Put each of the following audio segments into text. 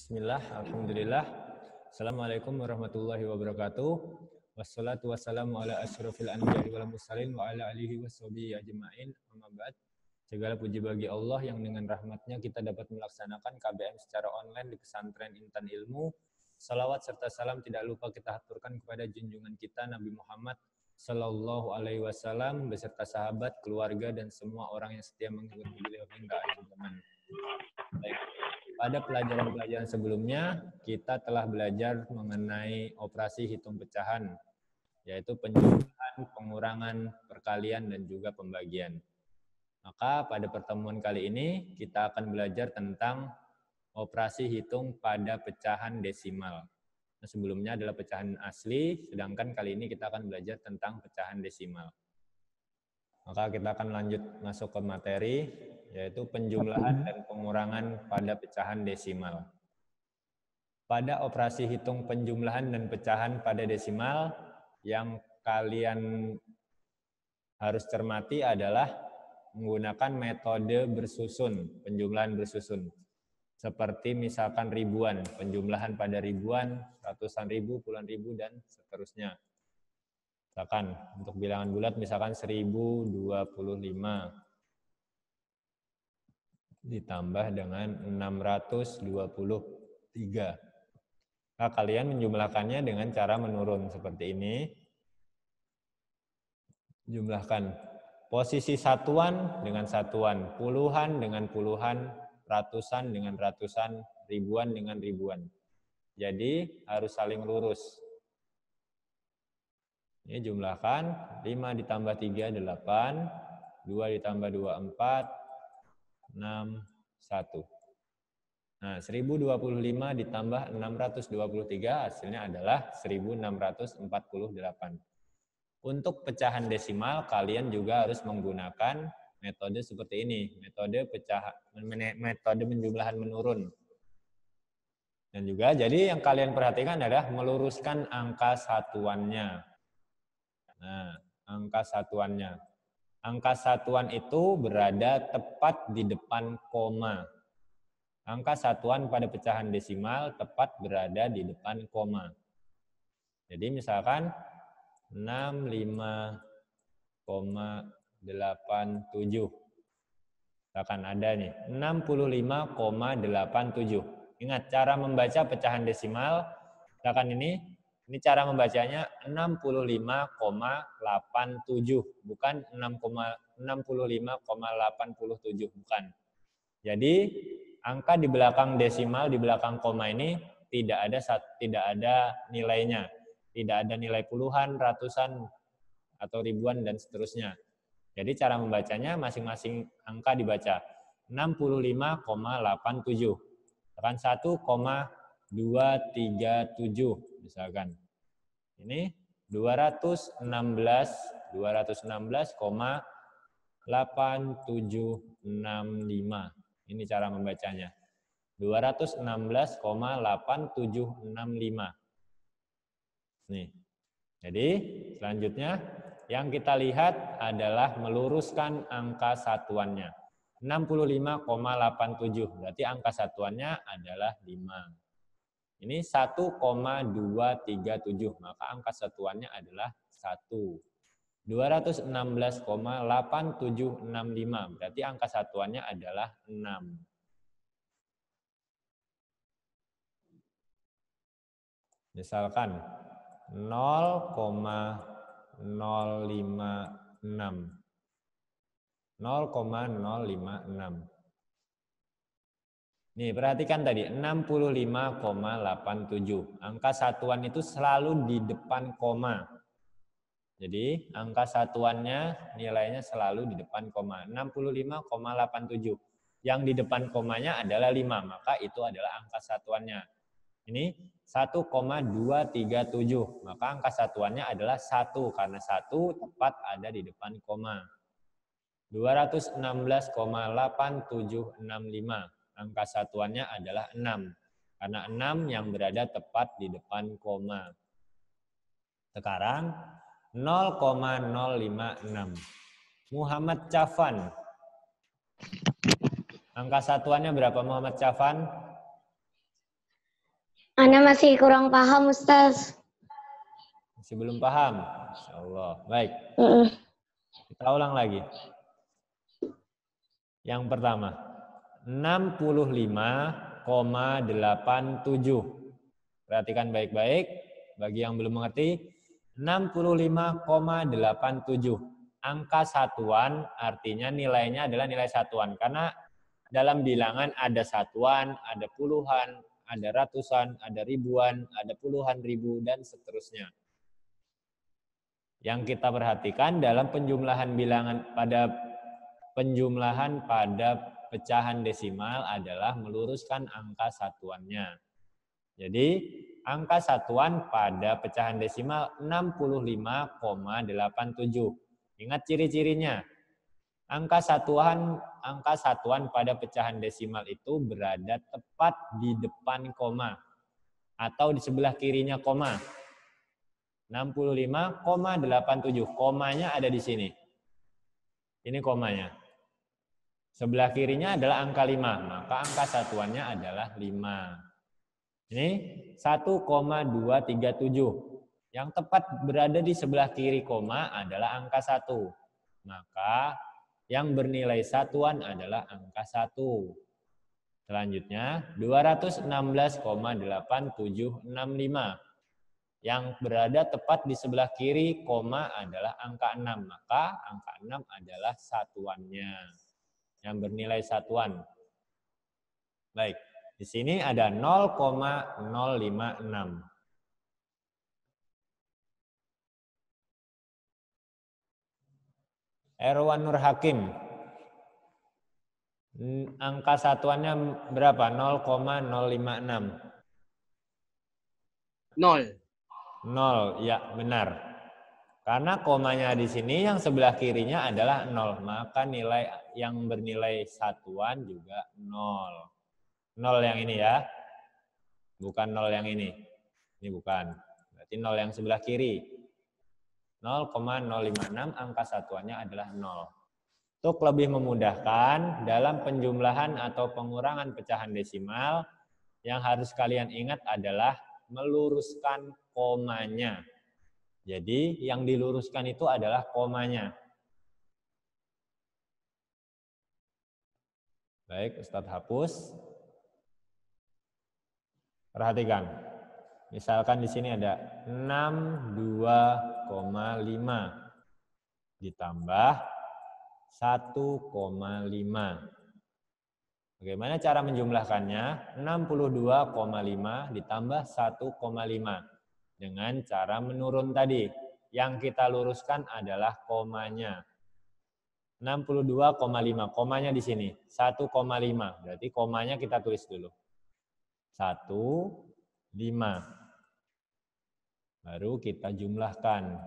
Bismillah, alhamdulillah. Assalamualaikum warahmatullahi wabarakatuh. Wassalatu wassalamu ala asyrafil anbiya'i wal mursalin wa ala alihi washabihi ajma'in. Amma ba'd. Segala puji bagi Allah yang dengan rahmatnya kita dapat melaksanakan KBM secara online di Pesantren Intan Ilmu. Salawat serta salam tidak lupa kita haturkan kepada junjungan kita Nabi Muhammad Sallallahu Alaihi Wasallam beserta sahabat, keluarga, dan semua orang yang setia mengikuti beliau hingga akhir zaman. Baik. Pada pelajaran-pelajaran sebelumnya, kita telah belajar mengenai operasi hitung pecahan, yaitu penjumlahan, pengurangan, perkalian, dan juga pembagian. Maka pada pertemuan kali ini, kita akan belajar tentang operasi hitung pada pecahan desimal. Nah, sebelumnya adalah pecahan asli, sedangkan kali ini kita akan belajar tentang pecahan desimal. Maka kita akan lanjut masuk ke materi, yaitu penjumlahan dan pengurangan pada pecahan desimal. Pada operasi hitung penjumlahan dan pecahan pada desimal, yang kalian harus cermati adalah menggunakan metode bersusun, penjumlahan bersusun. Seperti misalkan ribuan, penjumlahan pada ribuan, ratusan ribu, puluhan ribu, dan seterusnya. Misalkan untuk bilangan bulat misalkan 1025 ditambah dengan 623. Nah, kalian menjumlahkannya dengan cara menurun seperti ini. Jumlahkan posisi satuan dengan satuan, puluhan dengan puluhan, ratusan dengan ratusan, ribuan dengan ribuan. Jadi harus saling lurus. Ini jumlahkan, 5 ditambah 3, 8, 2 ditambah 2, 4, 6, 1. Nah, 1025 ditambah 623 hasilnya adalah 1648. Untuk pecahan desimal, kalian juga harus menggunakan metode seperti ini, metode penjumlahan menurun. Dan juga, jadi yang kalian perhatikan adalah meluruskan angka satuannya. Nah, angka satuannya. Angka satuan itu berada tepat di depan koma. Angka satuan pada pecahan desimal tepat berada di depan koma. Jadi misalkan 65,87. Misalkan ada nih, 65,87. Ingat, cara membaca pecahan desimal, misalkan ini cara membacanya 65,87, bukan 65,87, bukan. Jadi angka di belakang desimal, di belakang koma ini tidak ada nilainya, tidak ada nilai puluhan, ratusan, atau ribuan dan seterusnya. Jadi cara membacanya masing-masing angka dibaca 65,87, misalkan 1,237 misalkan. Ini 216,8765. Ini cara membacanya. 216,8765. Nih. Jadi, selanjutnya yang kita lihat adalah meluruskan angka satuannya. 65,87. Berarti angka satuannya adalah 5. Ini 1,237, maka angka satuannya adalah 1. 216,8765, berarti angka satuannya adalah 6. Misalkan 0,056. 0,056. Nih, perhatikan tadi, 65,87. Angka satuan itu selalu di depan koma. Jadi, angka satuannya nilainya selalu di depan koma. 65,87. Yang di depan komanya adalah 5, maka itu adalah angka satuannya. Ini 1,237, maka angka satuannya adalah 1, karena 1 tepat ada di depan koma. 216,8765. Angka satuannya adalah 6. Karena 6 yang berada tepat di depan koma. Sekarang 0,056. Muhammad Cafan. Angka satuannya berapa Muhammad Cafan? Ana masih kurang paham, Ustaz. Masih belum paham? Insya Allah. Baik. Kita ulang lagi. Yang pertama, 65,87. Perhatikan baik-baik. Bagi yang belum mengerti, 65,87. Angka satuan artinya nilainya adalah nilai satuan. Karena dalam bilangan ada satuan, ada puluhan, ada ratusan, ada ribuan, ada puluhan ribu, dan seterusnya. Yang kita perhatikan dalam penjumlahan pada pecahan desimal adalah meluruskan angka satuannya. Jadi, angka satuan pada pecahan desimal 65,87. Ingat ciri-cirinya. Angka satuan pada pecahan desimal itu berada tepat di depan koma atau di sebelah kirinya koma. 65,87. Komanya ada di sini. Ini komanya. Sebelah kirinya adalah angka 5, maka angka satuannya adalah 5. Ini 1,237. Yang tepat berada di sebelah kiri koma adalah angka 1. Maka yang bernilai satuan adalah angka 1. Selanjutnya 216,8765. Yang berada tepat di sebelah kiri koma adalah angka 6. Maka angka 6 adalah satuannya. Yang bernilai satuan. Baik, di sini ada 0,056. Erwan Nur Hakim. Angka satuannya berapa? 0,056. 0. 0, ya benar. Karena komanya di sini yang sebelah kirinya adalah 0, maka nilai yang bernilai satuan juga 0. 0 yang ini ya. Bukan 0 yang ini. Ini bukan. Berarti 0 yang sebelah kiri. 0,056 angka satuannya adalah 0. Untuk lebih memudahkan, dalam penjumlahan atau pengurangan pecahan desimal, yang harus kalian ingat adalah meluruskan komanya. Jadi, yang diluruskan itu adalah komanya. Baik, Ustadz hapus. Perhatikan. Misalkan di sini ada 62,5 ditambah 1,5. Bagaimana cara menjumlahkannya? 62,5 ditambah 1,5. Dengan cara menurun tadi. Yang kita luruskan adalah komanya. 62,5. Komanya di sini. 1,5. Berarti komanya kita tulis dulu. 1,5. Baru kita jumlahkan.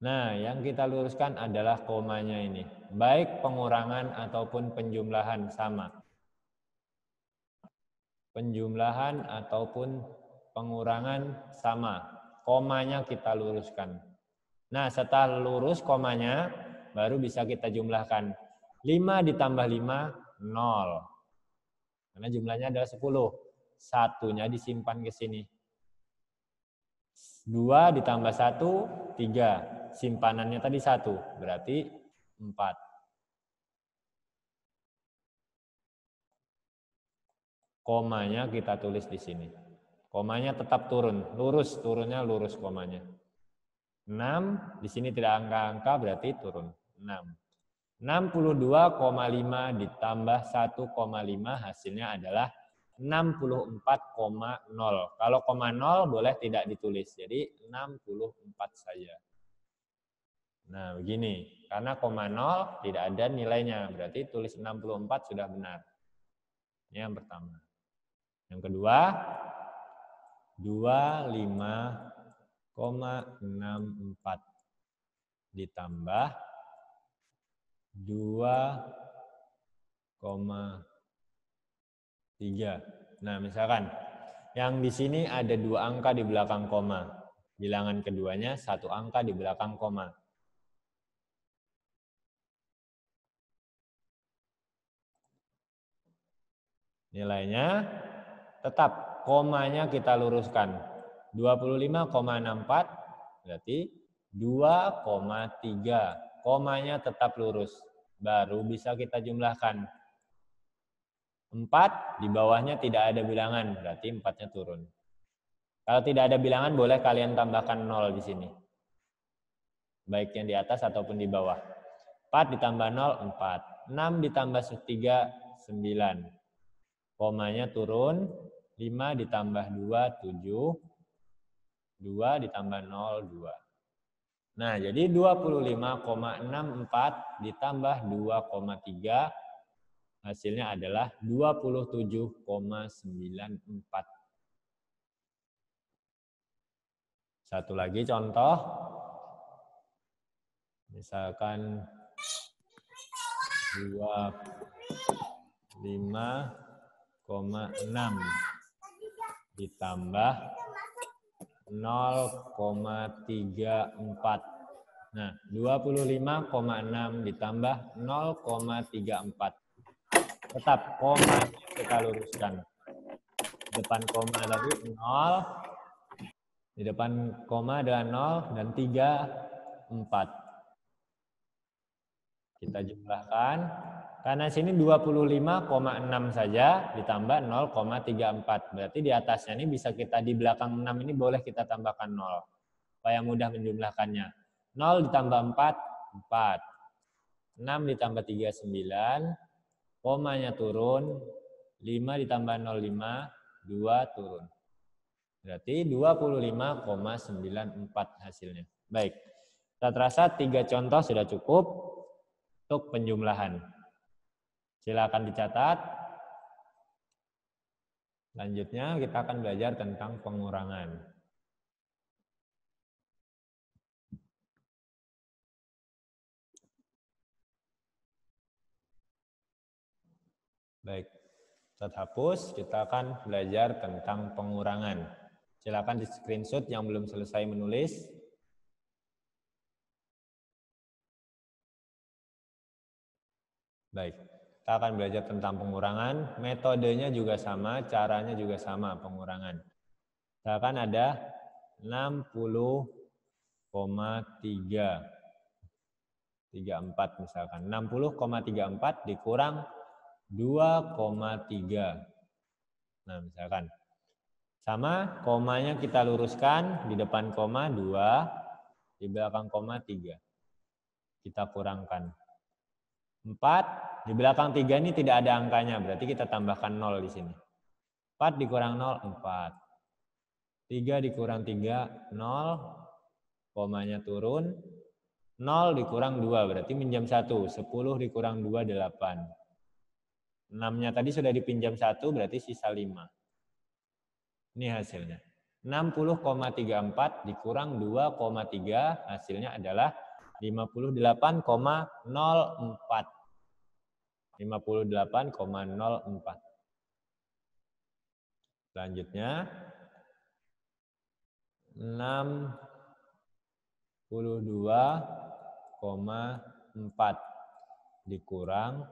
Nah, yang kita luruskan adalah komanya ini. Baik pengurangan ataupun penjumlahan sama. Penjumlahan ataupun pengurangan sama. Komanya kita luruskan. Nah, setelah lurus komanya, baru bisa kita jumlahkan. 5 ditambah 5, 0. Karena jumlahnya adalah 10. Satunya disimpan ke sini. 2 ditambah 1, 3. Simpanannya tadi 1, berarti 4. Komanya kita tulis di sini. Komanya tetap turun, lurus, turunnya lurus komanya. 6, di sini tidak angka-angka, berarti turun. 6. 62,5 ditambah 1,5 hasilnya adalah 64,0. Kalau koma 0 boleh tidak ditulis. Jadi 64 saja. Nah, begini. Karena koma 0 tidak ada nilainya. Berarti tulis 64 sudah benar. Ini yang pertama. Yang kedua, 25,64 ditambah 2,3. Nah, misalkan yang di sini ada 2 angka di belakang koma. Bilangan keduanya 1 angka di belakang koma. Nilainya tetap komanya kita luruskan. 25,64 berarti 2,3. Komanya tetap lurus. Baru bisa kita jumlahkan. 4 di bawahnya tidak ada bilangan, berarti 4-nya turun. Kalau tidak ada bilangan boleh kalian tambahkan 0 di sini. Baik yang di atas ataupun di bawah. 4 ditambah 0, 4. 6 ditambah 3, 9. Komanya turun. 5 ditambah 2, 7. 2 ditambah 0, 2. Nah, jadi 25,64 ditambah 2,3 hasilnya adalah 27,94. Satu lagi contoh. Misalkan 25,6 ditambah 0,34. Nah, 25,6 ditambah 0,34. Tetap koma kita luruskan. Di depan koma tadi 0. Di depan koma adalah 0 dan 3, 4. Kita jumlahkan. Karena sini 25,6 saja ditambah 0,34. Berarti di atasnya ini bisa kita di belakang 6 ini boleh kita tambahkan 0. Supaya mudah menjumlahkannya. 0 ditambah 4, 4. 6 ditambah 3, 9. Komanya turun. 5 ditambah 0, 5. 2 turun. Berarti 25,94 hasilnya. Baik. Kita terasa 3 contoh sudah cukup untuk penjumlahan. Silakan dicatat. Selanjutnya kita akan belajar tentang pengurangan. Baik, kita hapus. Kita akan belajar tentang pengurangan. Silakan di screenshot yang belum selesai menulis. Baik, kita akan belajar tentang pengurangan. Metodenya juga sama, caranya juga sama pengurangan. Misalkan ada 60,34 misalkan. 60,34 dikurang 2,3. Nah, misalkan. Sama, komanya kita luruskan. Di depan koma 2, di belakang koma 3. Kita kurangkan. 4, di belakang 3 ini tidak ada angkanya. Berarti kita tambahkan 0 di sini. 4 dikurang 0, 4. 3 dikurang 3, 0. Komanya turun. 0 dikurang 2, berarti minjam 1. 10 dikurang 2, 8. 6-nya tadi sudah dipinjam 1, berarti sisa 5. Ini hasilnya. 60,34 dikurang 2,3, hasilnya adalah 58,04. 58,04. Selanjutnya 62,4 dikurang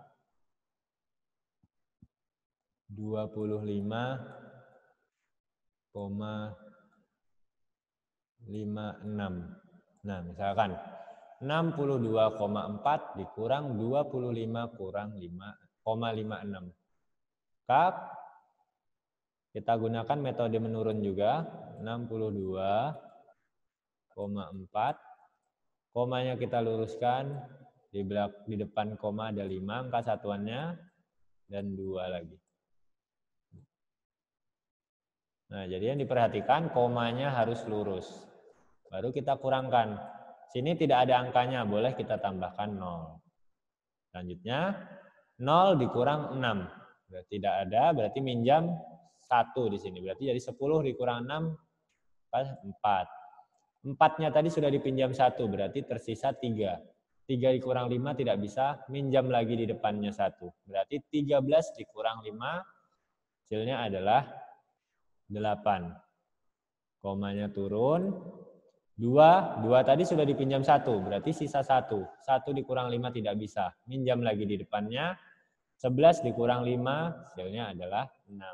25,56. Nah, misalkan 62,4 dikurang 25 kurang 5,56. Kak, kita gunakan metode menurun juga. 62,4. Komanya kita luruskan. Di depan koma ada 5 angka satuannya. Dan 2 lagi. Nah, jadi yang diperhatikan komanya harus lurus. Baru kita kurangkan. Sini tidak ada angkanya, boleh kita tambahkan 0. Selanjutnya, 0 dikurang 6. Berarti tidak ada, berarti minjam 1 di sini. Berarti jadi 10 dikurang 6, 4. 4-nya tadi sudah dipinjam 1, berarti tersisa 3. 3 dikurang 5 tidak bisa, minjam lagi di depannya 1. Berarti 13 dikurang 5, hasilnya adalah 8. Komanya turun. 2 tadi sudah dipinjam 1, berarti sisa 1. 1 dikurang 5 tidak bisa, minjam lagi di depannya. 11 dikurang 5, hasilnya adalah 6.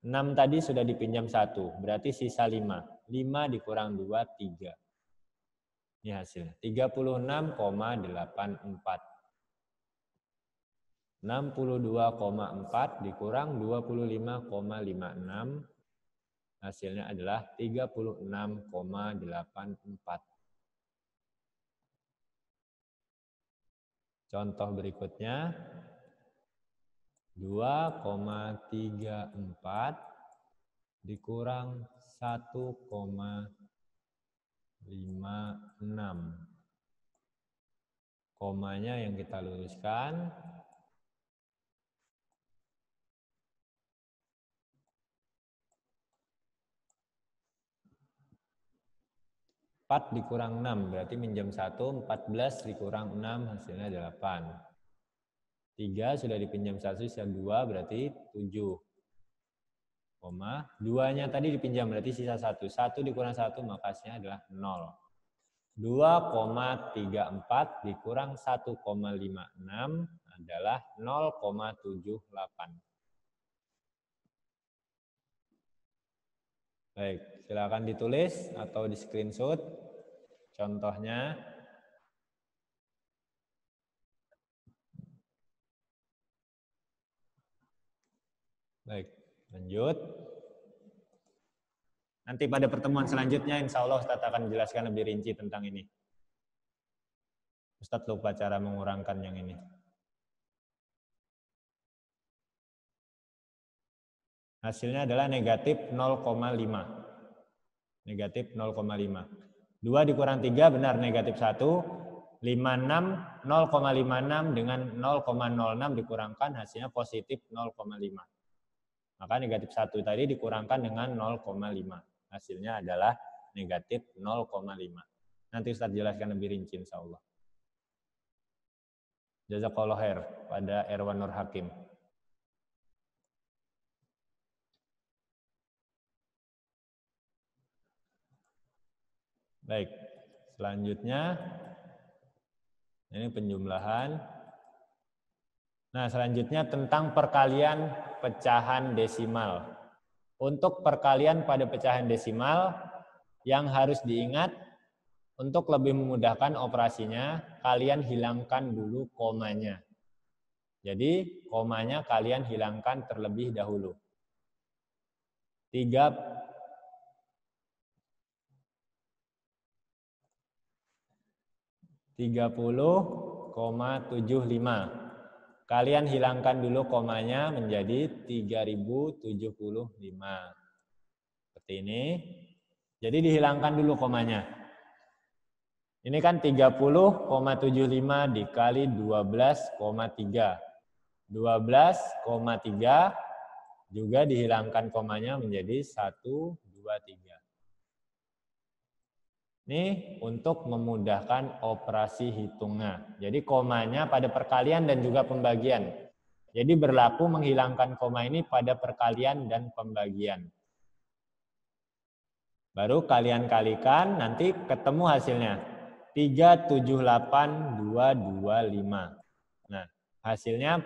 6 tadi sudah dipinjam 1, berarti sisa 5. 5 dikurang 2, 3. Ini hasilnya, 36,84. 62,4 dikurang 25,56. Hasilnya adalah 36,84. Contoh berikutnya, 2,34 dikurang 1,56. Komanya yang kita luruskan. 4 dikurang 6, berarti minjam 1, 14 dikurang 6, hasilnya 8. 3 sudah dipinjam 1, sisa 2, berarti 7. 2-nya tadi dipinjam, berarti sisa 1. 1 dikurang 1, maka hasilnya adalah 0. 2,34 dikurang 1,56 adalah 0,78. Baik, silakan ditulis atau di screenshot contohnya. Baik, lanjut. Nanti pada pertemuan selanjutnya insya Allah Ustadz akan menjelaskan lebih rinci tentang ini. Ustadz lupa cara mengurangkan yang ini. Hasilnya adalah negatif 0,5. Negatif 0,5. 2 dikurang 3 benar negatif 1. 56, 0,56 dengan 0,06 dikurangkan hasilnya positif 0,5. Maka negatif 1 tadi dikurangkan dengan 0,5. Hasilnya adalah negatif 0,5. Nanti Ustadz jelaskan lebih rinci insya Allah. Jazakallah khair pada Erwan Nur Hakim. Baik, selanjutnya ini penjumlahan. Nah, selanjutnya tentang perkalian pecahan desimal. Untuk perkalian pada pecahan desimal yang harus diingat untuk lebih memudahkan operasinya, kalian hilangkan dulu komanya. Jadi, komanya kalian hilangkan terlebih dahulu. 30,75. Kalian hilangkan dulu komanya menjadi 3075. Seperti ini. Jadi dihilangkan dulu komanya. Ini kan 30,75 dikali 12,3. 12,3 juga dihilangkan komanya menjadi 123. Ini untuk memudahkan operasi hitungnya. Jadi komanya pada perkalian dan juga pembagian. Jadi berlaku menghilangkan koma ini pada perkalian dan pembagian. Baru kalian kalikan, nanti ketemu hasilnya. 378,225. Nah,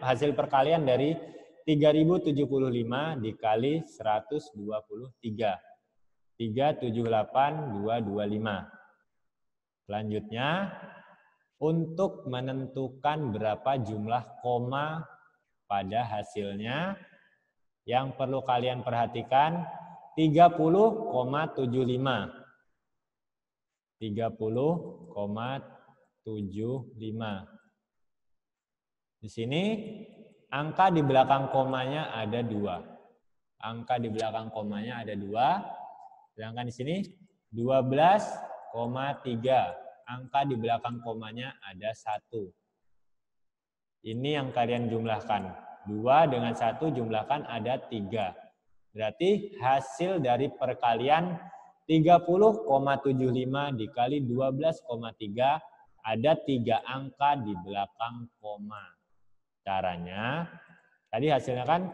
hasil perkalian dari 3075 dikali 123. 378,225. Selanjutnya, untuk menentukan berapa jumlah koma pada hasilnya, yang perlu kalian perhatikan 30,75. 30,75. Di sini angka di belakang komanya ada 2. Angka di belakang komanya ada 2. Sedangkan di sini 12,3. Angka di belakang komanya ada 1. Ini yang kalian jumlahkan. 2 dengan 1 jumlahkan ada 3. Berarti hasil dari perkalian 30,75 dikali 12,3 ada 3 angka di belakang koma. Caranya, tadi hasilnya kan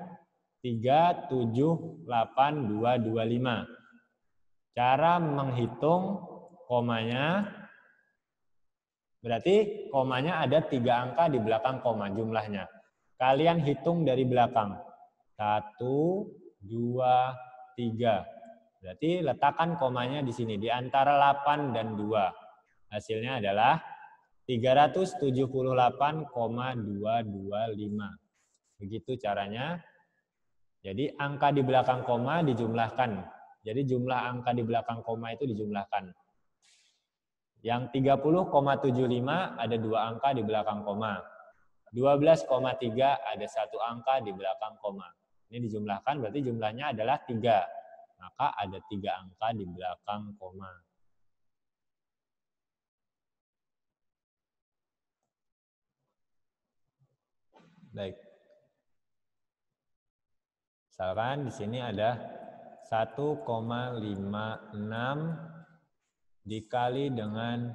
378,225. Cara menghitung komanya, berarti komanya ada 3 angka di belakang koma jumlahnya. Kalian hitung dari belakang. 1, 3. Berarti letakkan komanya di sini, di antara 8 dan 2. Hasilnya adalah 378,225. Begitu caranya. Jadi angka di belakang koma dijumlahkan. Jadi jumlah angka di belakang koma itu dijumlahkan. Yang 30,75 ada 2 angka di belakang koma. 12,3 ada 1 angka di belakang koma. Ini dijumlahkan berarti jumlahnya adalah 3. Maka ada 3 angka di belakang koma. Baik. Misalkan di sini ada 1,56 dikali dengan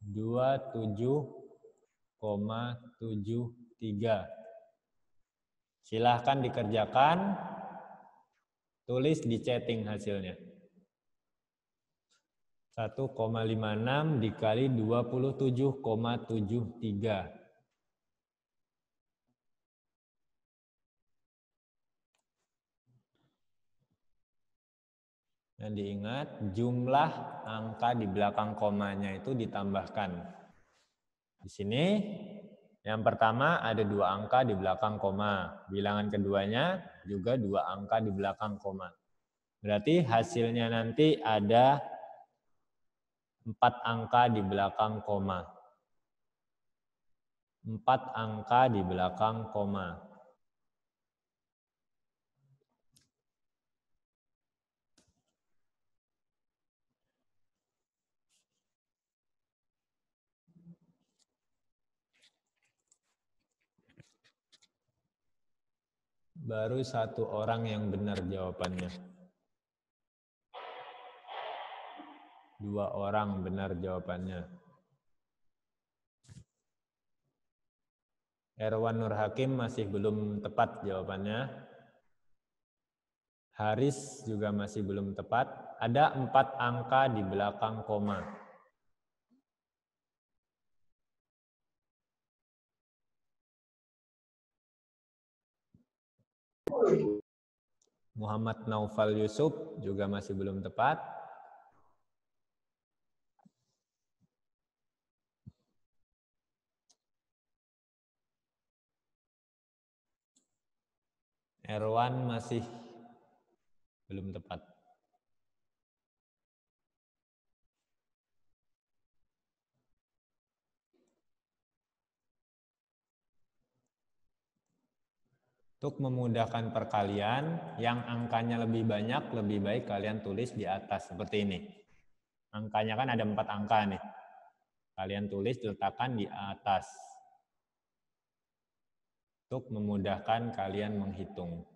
27,73. Silahkan dikerjakan, tulis di chatting hasilnya. 1,56 dikali 27,73. Dan diingat, jumlah angka di belakang komanya itu ditambahkan. Di sini, yang pertama ada 2 angka di belakang koma. Bilangan keduanya juga 2 angka di belakang koma. Berarti hasilnya nanti ada 4 angka di belakang koma. 4 angka di belakang koma. Baru 1 orang yang benar jawabannya. 2 orang benar jawabannya. Erwan Nur Hakim masih belum tepat jawabannya. Haris juga masih belum tepat. Ada 4 angka di belakang koma. Muhammad Naufal Yusuf juga masih belum tepat. Erwan masih belum tepat. Untuk memudahkan perkalian, yang angkanya lebih banyak, lebih baik kalian tulis di atas seperti ini. Angkanya kan ada 4 angka nih. Kalian tulis, letakkan di atas. Untuk memudahkan kalian menghitung.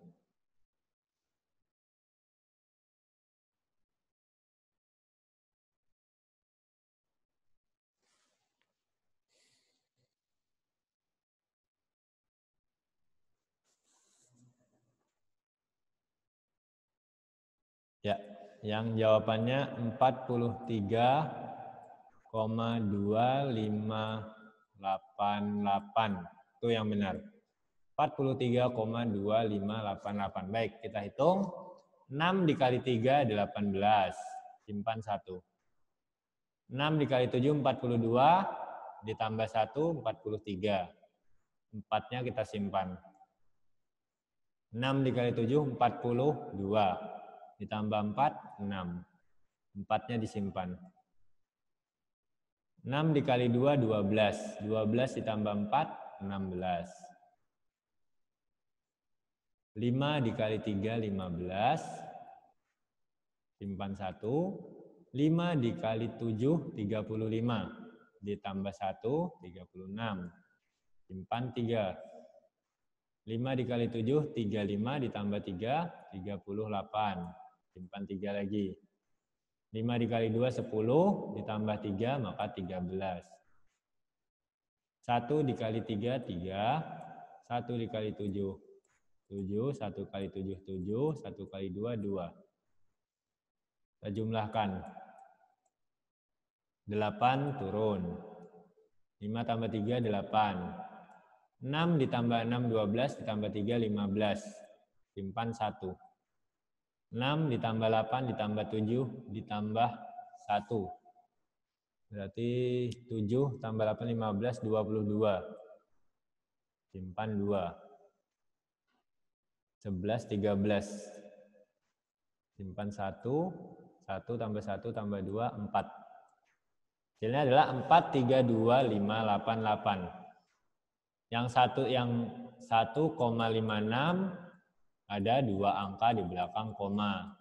Ya, yang jawabannya 43,2588. Itu yang benar. 43,2588. Baik, kita hitung. 6 dikali 3, 18. Simpan 1. 6 dikali 7, 42. Ditambah 1, 43. 4-nya kita simpan. 6 dikali 7, 42. Ditambah 4, 6. 4-nya disimpan. 6 dikali 2, 12. 12 ditambah 4, 16. 5 dikali 3, 15. Simpan 1. 5 dikali 7, 35. Ditambah 1, 36. Simpan 3. 5 dikali 7, 35. Ditambah 3, 38. Simpan 3 lagi. 5 dikali 2, 10. Ditambah 3, maka 13. 1 dikali 3, 3. 1 dikali 7, 7. 1 kali 7, 7. 1 kali 2, 2. Kita jumlahkan. 8 turun. 5 tambah 3, 8. 6 ditambah 6, 12. Ditambah 3, 15. Simpan 1. 6 ditambah 8 ditambah 7 ditambah 1. Berarti 7 tambah 8, 15, 22. Simpan 2. 11, 13. Simpan 1. 1 tambah 1 tambah 2, 4. Hasilnya adalah 4, 3, 2, 5, 8, 8. Yang 1,56 ada 2 angka di belakang koma.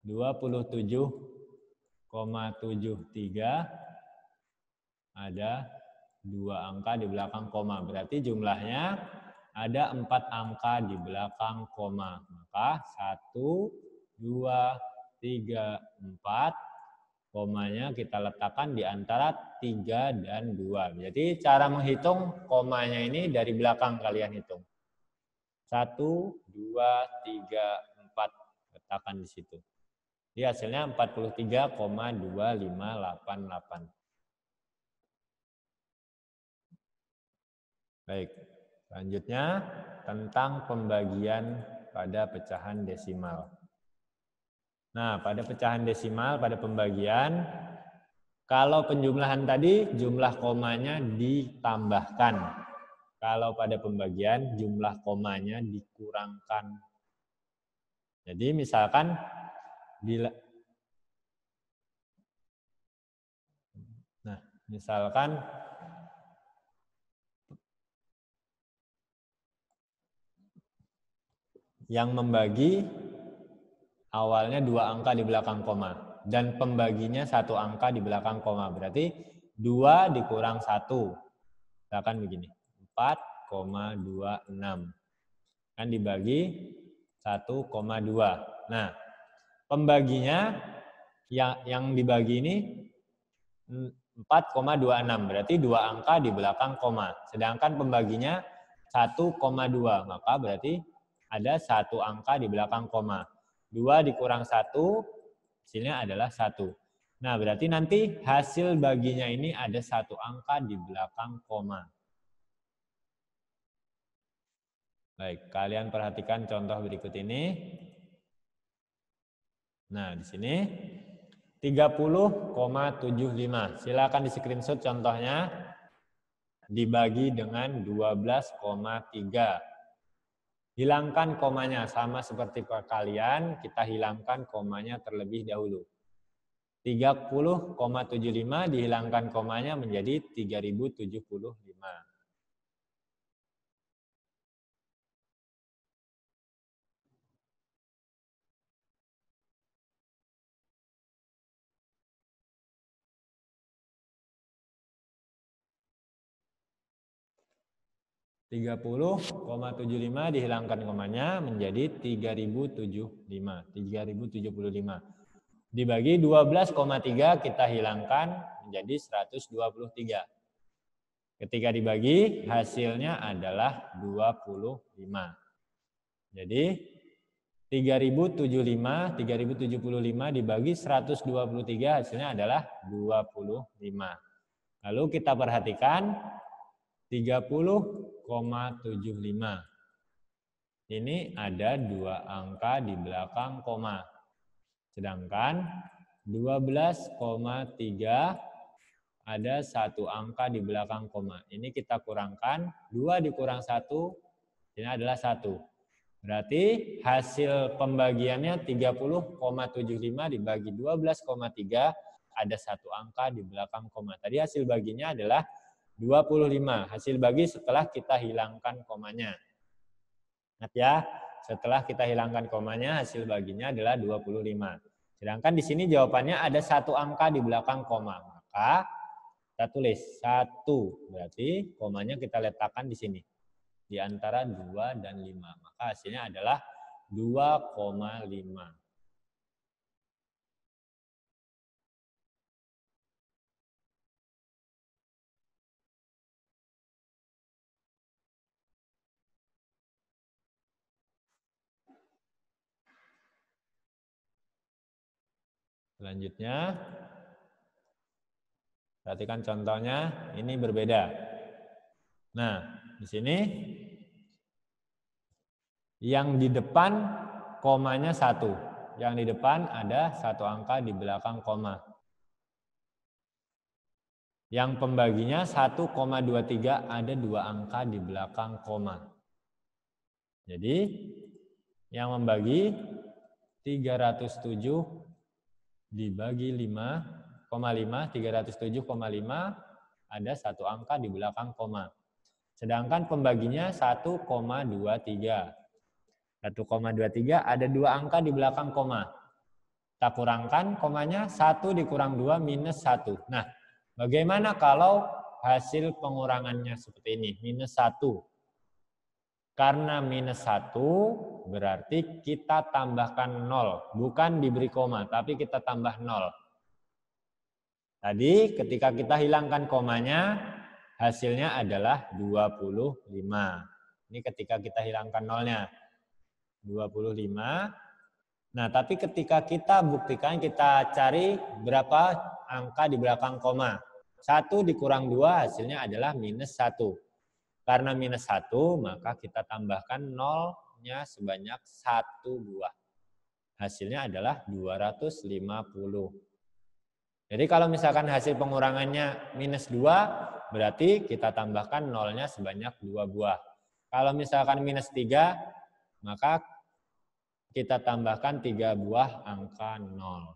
27,73 ada 2 angka di belakang koma. Berarti jumlahnya ada 4 angka di belakang koma. Maka 1, 2, 3, 4. Komanya kita letakkan di antara 3 dan 2. Jadi cara menghitung komanya ini dari belakang kalian hitung. 1, 2, 3, 4. Letakkan di situ. Jadi hasilnya 43,2588. Baik, selanjutnya tentang pembagian pada pecahan desimal. Nah, pada pecahan desimal, pada pembagian, kalau penjumlahan tadi jumlah komanya ditambahkan. Kalau pada pembagian jumlah komanya dikurangkan. Jadi misalkan misalkan yang membagi awalnya 2 angka di belakang koma dan pembaginya 1 angka di belakang koma. Berarti 2 dikurang 1. Misalkan begini. 4,26. Kan dibagi 1,2. Nah, pembaginya yang dibagi ini 4,26. Berarti 2 angka di belakang koma. Sedangkan pembaginya 1,2. Maka berarti ada 1 angka di belakang koma. 2 dikurang 1, hasilnya adalah 1. Nah, berarti nanti hasil baginya ini ada 1 angka di belakang koma. Baik, kalian perhatikan contoh berikut ini. Nah, di sini 30,75. Silakan di screenshot contohnya. Dibagi dengan 12,3. Hilangkan komanya, sama seperti kalian, kita hilangkan komanya terlebih dahulu. 30,75 dihilangkan komanya menjadi 3075. (30,75) dihilangkan komanya menjadi 3075. Dibagi 12,3 kita hilangkan menjadi 123. Ketika dibagi hasilnya adalah 25. Jadi 3075 dibagi 123 hasilnya adalah 25. Lalu kita perhatikan 30,75. Ini ada 2 angka di belakang koma. Sedangkan 12,3 ada 1 angka di belakang koma. Ini kita kurangkan, 2 dikurang 1, ini adalah 1. Berarti hasil pembagiannya 30,75 dibagi 12,3 ada 1 angka di belakang koma. Tadi hasil baginya adalah 25. Hasil bagi setelah kita hilangkan komanya. Ingat ya, setelah kita hilangkan komanya hasil baginya adalah 25. Sedangkan di sini jawabannya ada 1 angka di belakang koma. Maka kita tulis 1. Berarti komanya kita letakkan di sini. Di antara 2 dan 5. Maka hasilnya adalah 2,5. Selanjutnya, perhatikan contohnya, ini berbeda. Nah, di sini yang di depan komanya 1. Yang di depan ada 1 angka di belakang koma. Yang pembaginya 1,23 ada 2 angka di belakang koma. Jadi yang membagi 307 dibagi 5,5, 307,5 ada 1 angka di belakang koma. Sedangkan pembaginya 1,23. 1,23 ada 2 angka di belakang koma. Kita kurangkan komanya, 1 dikurang 2 minus 1. Nah, bagaimana kalau hasil pengurangannya seperti ini, minus 1? Karena minus 1 berarti kita tambahkan 0. Bukan diberi koma, tapi kita tambah 0. Tadi ketika kita hilangkan komanya, hasilnya adalah 25. Ini ketika kita hilangkan nolnya. 25. Nah, tapi ketika kita buktikan, kita cari berapa angka di belakang koma. 1 dikurang 2 hasilnya adalah minus 1. Karena minus 1, maka kita tambahkan nolnya sebanyak 1 buah. Hasilnya adalah 250. Jadi kalau misalkan hasil pengurangannya minus 2, berarti kita tambahkan nolnya sebanyak 2 buah. Kalau misalkan minus 3, maka kita tambahkan 3 buah angka 0.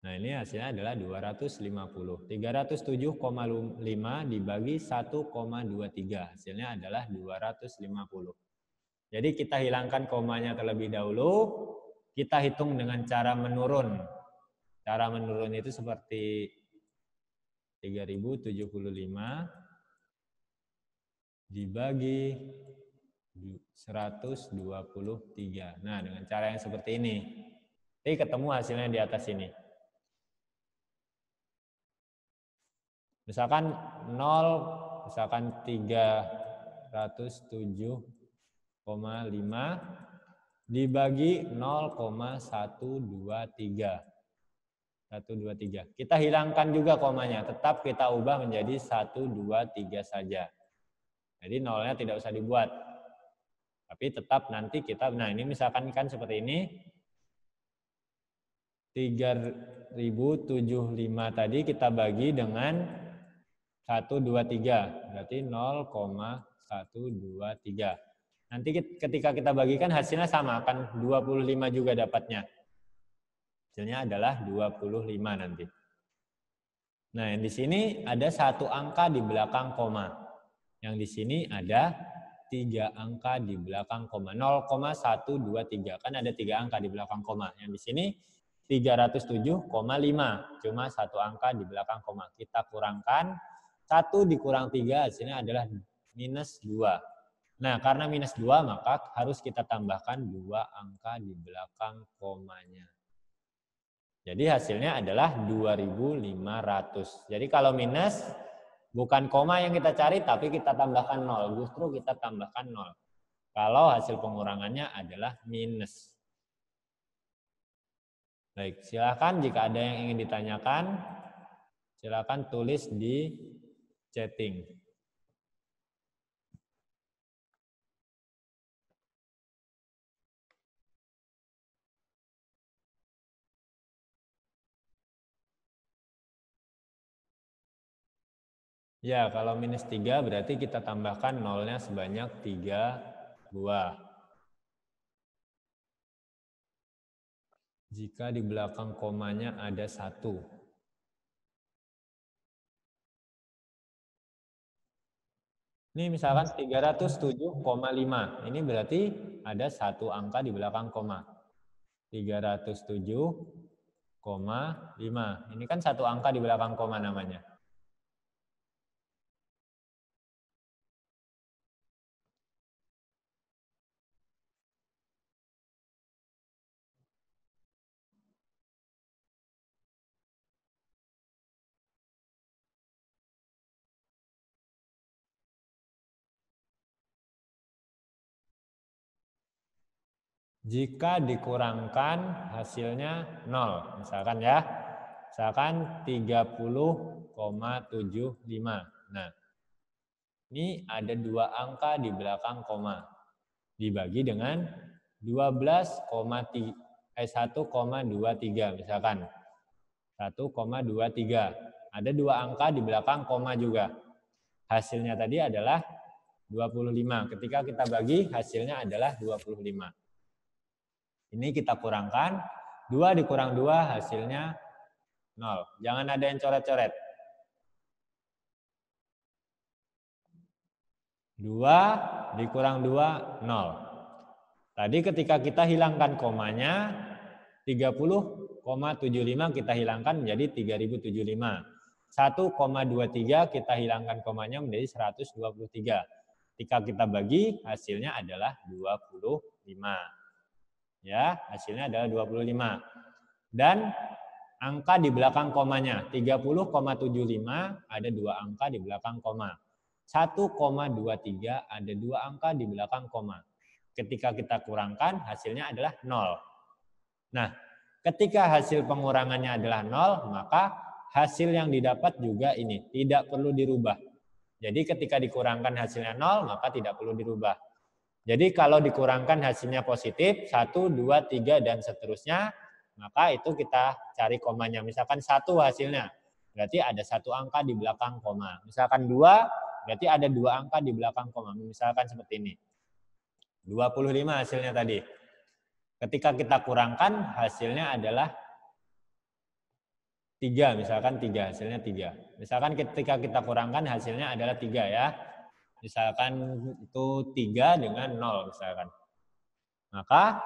Nah, ini hasilnya adalah 250. 307,5 dibagi 1,23. Hasilnya adalah 250. Jadi kita hilangkan komanya terlebih dahulu. Kita hitung dengan cara menurun. Cara menurun itu seperti 3075 dibagi 123. Nah, dengan cara yang seperti ini. Jadi ketemu hasilnya di atas ini. Misalkan 0, misalkan 307,5 dibagi 0,123. 123. Kita hilangkan juga komanya, tetap kita ubah menjadi 123 saja. Jadi nolnya tidak usah dibuat. Tapi tetap nanti kita, nah ini misalkan kan seperti ini. 3075 tadi kita bagi dengan 123, berarti 0,123. Nanti ketika kita bagikan hasilnya sama, akan 25 juga dapatnya. Hasilnya adalah 25 nanti. Nah, yang di sini ada 1 angka di belakang koma. Yang di sini ada 3 angka di belakang koma. 0,123, kan ada 3 angka di belakang koma. Yang di sini 307,5, cuma 1 angka di belakang koma. Kita kurangkan, 1 dikurang 3 hasilnya adalah minus 2. Nah, karena minus 2 maka harus kita tambahkan 2 angka di belakang komanya. Jadi hasilnya adalah 2500. Jadi kalau minus, bukan koma yang kita cari, tapi kita tambahkan 0. Justru kita tambahkan 0. Kalau hasil pengurangannya adalah minus. Baik, silakan jika ada yang ingin ditanyakan, silakan tulis di chatting. Ya, kalau minus 3 berarti kita tambahkan nolnya sebanyak 3 buah. Jika di belakang komanya ada 1. Ini misalkan 307,5. Ini berarti ada 1 angka di belakang koma. 307,5. Ini kan 1 angka di belakang koma namanya. Jika dikurangkan hasilnya 0. Misalkan ya. Misalkan 30,75. Nah, ini ada 2 angka di belakang koma. dibagi dengan 1,23 misalkan. 1,23. Ada dua angka di belakang koma juga. Hasilnya tadi adalah 25. Ketika kita bagi, hasilnya adalah 25. Ini kita kurangkan. 2 dikurang 2, hasilnya 0. Jangan ada yang coret-coret. 2 dikurang 2, 0. Tadi ketika kita hilangkan komanya, 30,75 kita hilangkan menjadi 3075. 1,23 kita hilangkan komanya menjadi 123. Ketika kita bagi, hasilnya adalah 25. Ya, hasilnya adalah 25. Dan angka di belakang komanya, 30,75 ada dua angka di belakang koma. 1,23 ada dua angka di belakang koma. Ketika kita kurangkan, hasilnya adalah 0. Nah, ketika hasil pengurangannya adalah 0, maka hasil yang didapat juga ini tidak perlu dirubah. Jadi ketika dikurangkan hasilnya 0, maka tidak perlu dirubah. Jadi kalau dikurangkan hasilnya positif, 1, 2, 3, dan seterusnya, maka itu kita cari komanya. Misalkan 1 hasilnya, berarti ada 1 angka di belakang koma. Misalkan 2, berarti ada 2 angka di belakang koma. Misalkan seperti ini. 25 hasilnya tadi. Ketika kita kurangkan, hasilnya adalah 3. Misalkan 3, hasilnya 3. Misalkan ketika kita kurangkan, hasilnya adalah 3 ya. Misalkan itu 3 dengan 0 misalkan. Maka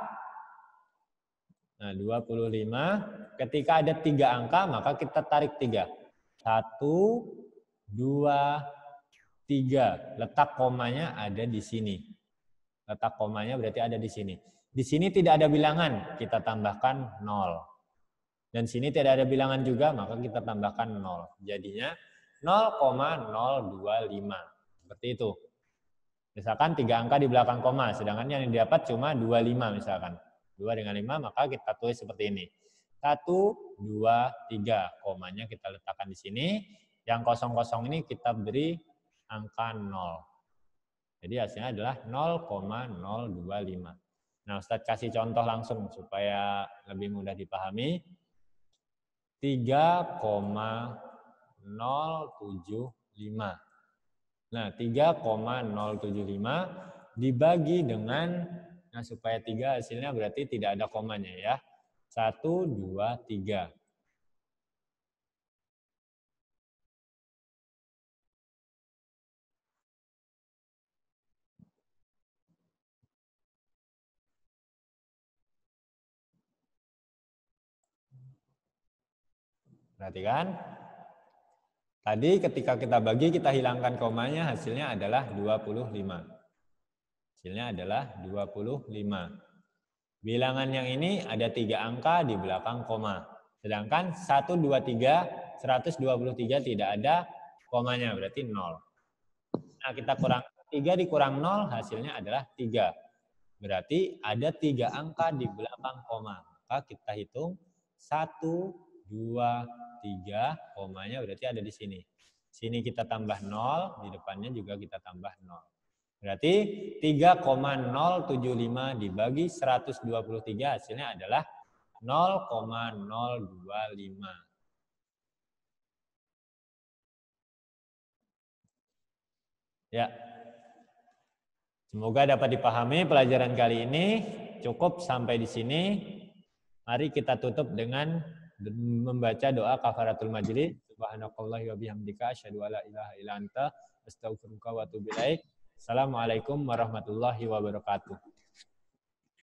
25, ketika ada 3 angka, maka kita tarik 3. 1, 2, 3. Letak komanya ada di sini. Letak komanya berarti ada di sini. Di sini tidak ada bilangan, kita tambahkan 0. Dan sini tidak ada bilangan juga, maka kita tambahkan 0. Jadinya 0,025. Seperti itu. Misalkan 3 angka di belakang koma, sedangkan yang didapat cuma 25 misalkan. 2 dengan 5, maka kita tulis seperti ini. 1, 2, 3. Komanya kita letakkan di sini. Yang kosong-kosong ini kita beri angka 0. Jadi hasilnya adalah 0,025. Nah, Ustadz kasih contoh langsung supaya lebih mudah dipahami. 3,075. Nah, 3,075 dibagi dengan, nah supaya 3 hasilnya berarti tidak ada komanya ya. 1, 2, 3. Perhatikan. Tadi ketika kita bagi, kita hilangkan komanya, hasilnya adalah 25. Hasilnya adalah 25. Bilangan yang ini ada 3 angka di belakang koma. Sedangkan 1, 2, 3, 123 tidak ada komanya, berarti 0. Nah, kita kurang 3 dikurang 0, hasilnya adalah 3. Berarti ada 3 angka di belakang koma. Maka kita hitung 1, 2, 3, komanya berarti ada di sini. Sini kita tambah 0, di depannya juga kita tambah 0. Berarti 3,075 dibagi 123 hasilnya adalah 0,025. Ya. Semoga dapat dipahami pelajaran kali ini. Cukup sampai di sini. Mari kita tutup dengan membaca doa kafaratul majlis. Subhanallahi wa bihamdika asyhadu alla ilaha illa anta astaghfiruka wa atubu ilaik. Assalamualaikum warahmatullahi wabarakatuh.